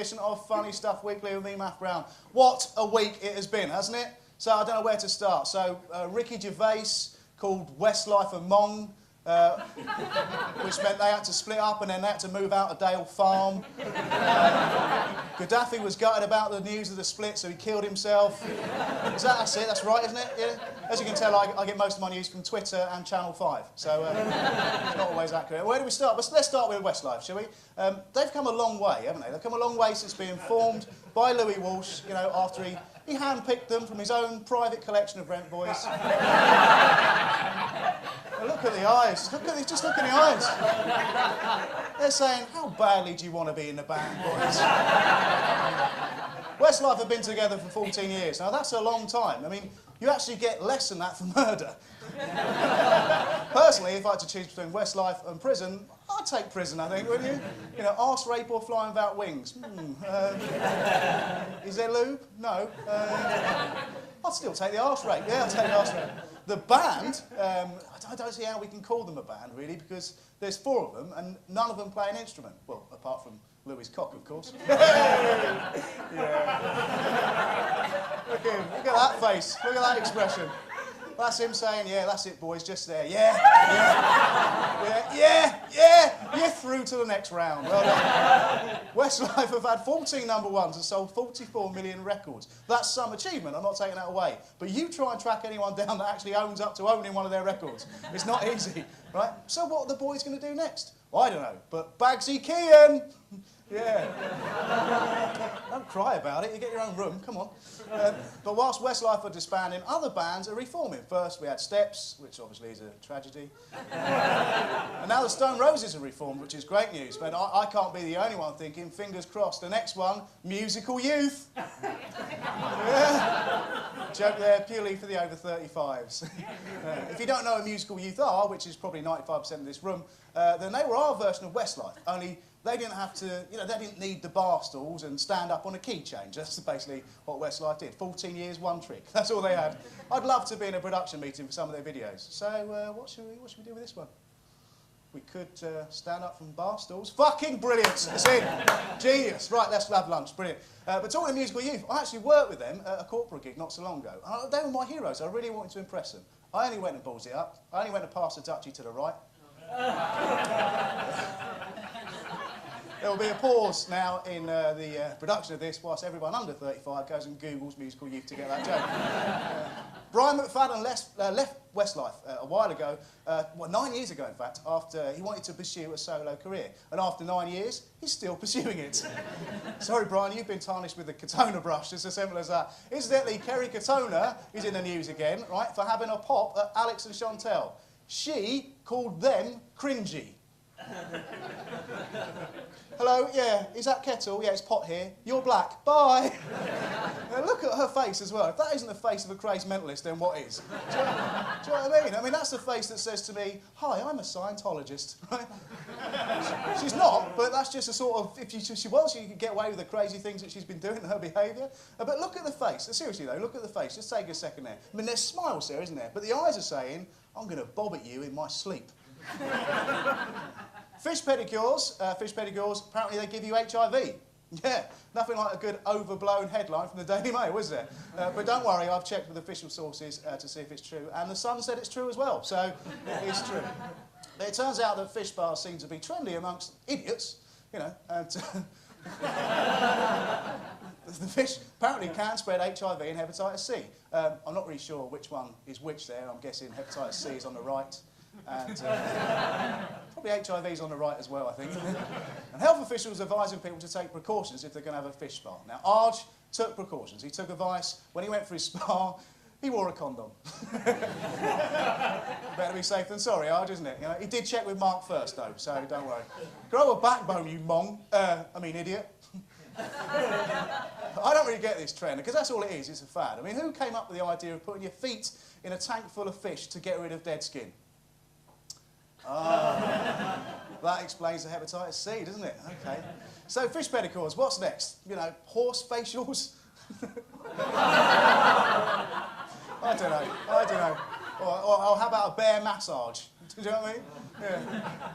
edition of Funny Stuff Weekly with me, Maff Brown. What a week it has been, hasn't it? So I don't know where to start. So Ricky Gervais called Westlife a Mong, which meant they had to split up and then they had to move out of Dale Farm. Gaddafi was gutted about the news of the split, so he killed himself. That's it, that's right, isn't it? Yeah. As you can tell, I get most of my news from Twitter and Channel 5, so it's not always accurate. Where do we start? Let's start with Westlife, shall we? They've come a long way, haven't they? They've come a long way since being formed by Louis Walsh, you know, after he handpicked them from his own private collection of rent boys. Look at the eyes. Just look at the eyes. They're saying, how badly do you want to be in the band, boys? Westlife have been together for 14 years. Now, that's a long time. I mean, you actually get less than that for murder. Personally, if I had to choose between Westlife and prison, I'd take prison, I think, wouldn't you? You know, arse rape or flying without wings. Is there lube? No. I'd still take the arse rape. Yeah, I'd take the arse rape. The band, I don't see how we can call them a band, really, because there's 4 of them, and none of them play an instrument. Well, apart from Louis' cock, of course. Yeah. Look at him. Look at that face. Look at that expression. That's him saying, yeah, that's it, boys, just there. Yeah, you're through to the next round. Well done. Westlife have had 14 #1s and sold 44 million records. That's some achievement, I'm not taking that away. But you try and track anyone down that actually owns up to owning one of their records. It's not easy, right? So what are the boys going to do next? Well, I don't know, but Bagsy Kean! Yeah. Don't cry about it, you get your own room, come on. But whilst Westlife are disbanding, other bands are reforming. First we had Steps, which obviously is a tragedy. And now the Stone Roses are reformed, which is great news. But I can't be the only one thinking, fingers crossed, the next one, Musical Youth. Yeah. Joke there, purely for the over 35s. If you don't know who Musical Youth are, which is probably 95% of this room, then they were our version of Westlife, only they didn't have to, you know, they didn't need the bar stools and stand up on a key change. That's basically what Westlife did. 14 years, one trick. That's all they had. I'd love to be in a production meeting for some of their videos. So what should we do with this one? We could stand up from bar stools. Fucking brilliant! That's it. Genius. Right, let's have lunch. Brilliant. But talking of Musical Youth, I actually worked with them at a corporate gig not so long ago. And they were my heroes. I really wanted to impress them. I only went and ballsed it up. I only went to pass the touchy to the right. There will be a pause now in the production of this whilst everyone under 35 goes and Googles Musical Youth to get that joke. Brian McFadden left Westlife a while ago, well, 9 years ago in fact, after he wanted to pursue a solo career. And after 9 years, he's still pursuing it. Sorry Brian, you've been tarnished with a Katona brush, it's as simple as that. Incidentally, Kerry Katona is in the news again, right, for having a pop at Alex and Chantel. She called them cringy. Hello, yeah, is that kettle? Yeah, it's pot here. You're black. Bye. Now look at her face as well. If that isn't the face of a crazed mentalist, then what is? Do you know what I mean? I mean, that's the face that says to me, hi, I'm a Scientologist. Right? She's not, but that's just a sort of, if she was, she could get away with the crazy things that she's been doing in her behaviour. But look at the face. Seriously though, look at the face. Just take a second there. I mean, there's smiles there, isn't there? But the eyes are saying, I'm going to bob at you in my sleep. Fish pedicures, apparently they give you HIV. Yeah, nothing like a good overblown headline from the Daily Mail, was there? But don't worry, I've checked with official sources to see if it's true, and the Sun said it's true as well, so it is true. But it turns out that fish bars seem to be trendy amongst idiots, you know, and the fish apparently can spread HIV and hepatitis C. I'm not really sure which one is which there. I'm guessing hepatitis C is on the right. And probably HIV's on the right as well, I think. And health officials advising people to take precautions if they're going to have a fish spa. Now, Arj took precautions. He took advice. When he went for his spa, he wore a condom. Better be safe than sorry, Arj, isn't it? You know, he did check with Mark first, though, so don't worry. Grow a backbone, you mong. Idiot. I don't really get this trend, because that's all it is, it's a fad. I mean, who came up with the idea of putting your feet in a tank full of fish to get rid of dead skin? Ah, that explains the hepatitis C, doesn't it? Okay. So, fish pedicures, what's next? You know, horse facials? I don't know. Or how about a bear massage? Do you know what I mean? Yeah.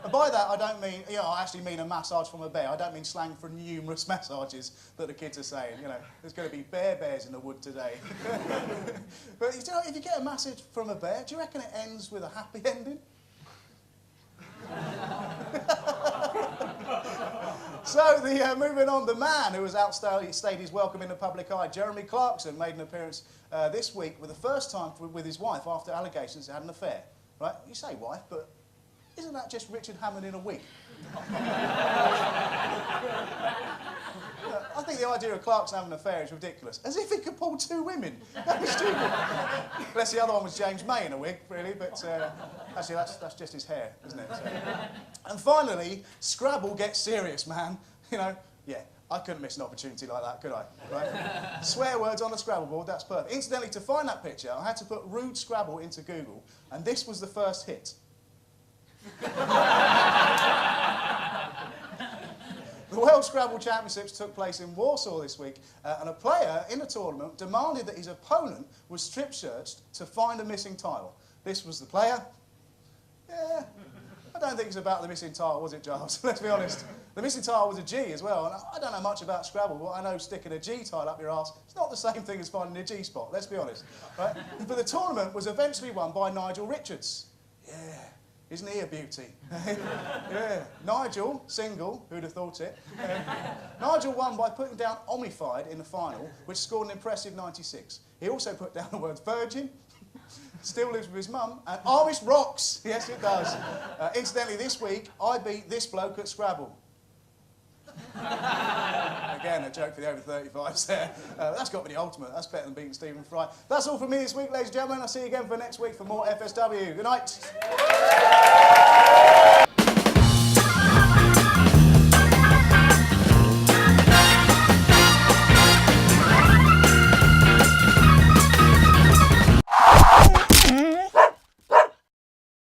And by that, I don't mean, I actually mean a massage from a bear. I don't mean slang for numerous massages that the kids are saying. There's going to be bears in the wood today. But if you get a massage from a bear, do you reckon it ends with a happy ending? So, moving on, the man who has outstayed his welcome in the public eye, Jeremy Clarkson, made an appearance this week for the first time with his wife after allegations he had an affair. Right? You say wife, but isn't that just Richard Hammond in a wig? I think the idea of Clarkson having an affair is ridiculous. As if he could pull two women. That was stupid. Unless the other one was James May in a wig, really, but actually that's just his hair, isn't it? So. And finally, Scrabble gets serious, man. Yeah, I couldn't miss an opportunity like that, could I? Right? Swear words on a Scrabble board, that's perfect. Incidentally, to find that picture, I had to put rude Scrabble into Google, and this was the first hit. The World Scrabble Championships took place in Warsaw this week, and a player in the tournament demanded that his opponent was strip-searched to find a missing tile. This was the player. Yeah, I don't think it's about the missing tile, was it, Giles? Let's be honest. The missing tile was a G as well, and I don't know much about Scrabble, but I know sticking a G tile up your arse, it's not the same thing as finding a G spot, let's be honest. Right? But the tournament was eventually won by Nigel Richards. Yeah. Isn't he a beauty? Yeah. Nigel, single, who'd have thought it? Nigel won by putting down Omified in the final, which scored an impressive 96. He also put down the words virgin, still lives with his mum, and Irish rocks. Yes, it does. Incidentally, this week, I beat this bloke at Scrabble. Again, a joke for the over 35s there. That's got to be the ultimate. That's better than beating Stephen Fry. That's all from me this week, ladies and gentlemen. I'll see you again for next week for more FSW. Good night.